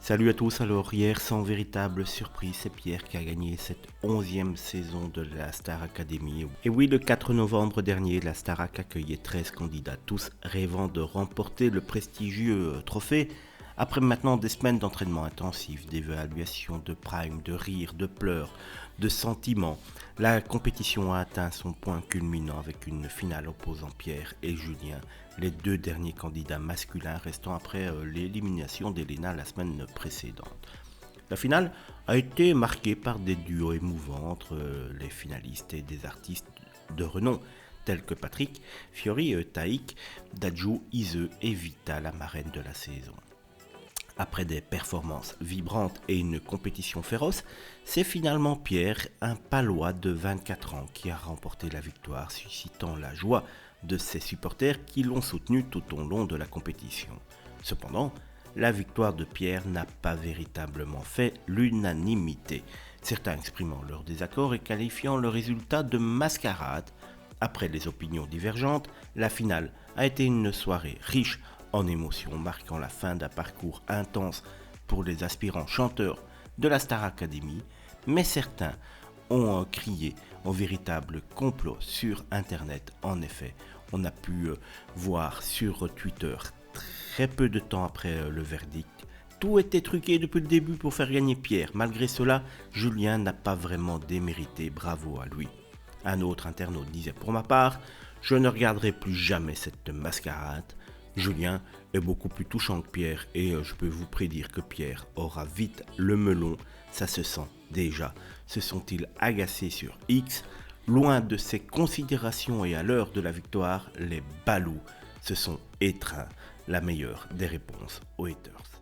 Salut à tous, alors hier sans véritable surprise, c'est Pierre qui a gagné cette 11e saison de la Star Academy. Et oui, le 4 novembre dernier, la Starac accueillait 13 candidats, tous rêvant de remporter le prestigieux trophée. Après maintenant des semaines d'entraînement intensif, d'évaluation, de prime, de rire, de pleurs, de sentiments, la compétition a atteint son point culminant avec une finale opposant Pierre et Julien, les deux derniers candidats masculins restant après l'élimination d'Elena la semaine précédente. La finale a été marquée par des duos émouvants entre les finalistes et des artistes de renom tels que Patrick, Fiori, Taïk, Dadju, Ise et Vita, la marraine de la saison. Après des performances vibrantes et une compétition féroce, c'est finalement Pierre, un palois de 24 ans, qui a remporté la victoire, suscitant la joie de ses supporters qui l'ont soutenu tout au long de la compétition. Cependant, la victoire de Pierre n'a pas véritablement fait l'unanimité, certains exprimant leur désaccord et qualifiant le résultat de mascarade. Après les opinions divergentes, la finale a été une soirée riche en émotions, marquant la fin d'un parcours intense pour les aspirants chanteurs de la Star Academy, mais certains ont crié en véritable complot sur Internet. En effet, on a pu voir sur Twitter, très peu de temps après le verdict, tout était truqué depuis le début pour faire gagner Pierre. Malgré cela, Julien n'a pas vraiment démérité, bravo à lui. Un autre internaute disait: pour ma part, je ne regarderai plus jamais cette mascarade. Julien est beaucoup plus touchant que Pierre et je peux vous prédire que Pierre aura vite le melon, ça se sent déjà. Se sont-ils agacés sur X? Loin de ces considérations et à l'heure de la victoire, les balous se sont étreints. La meilleure des réponses aux haters.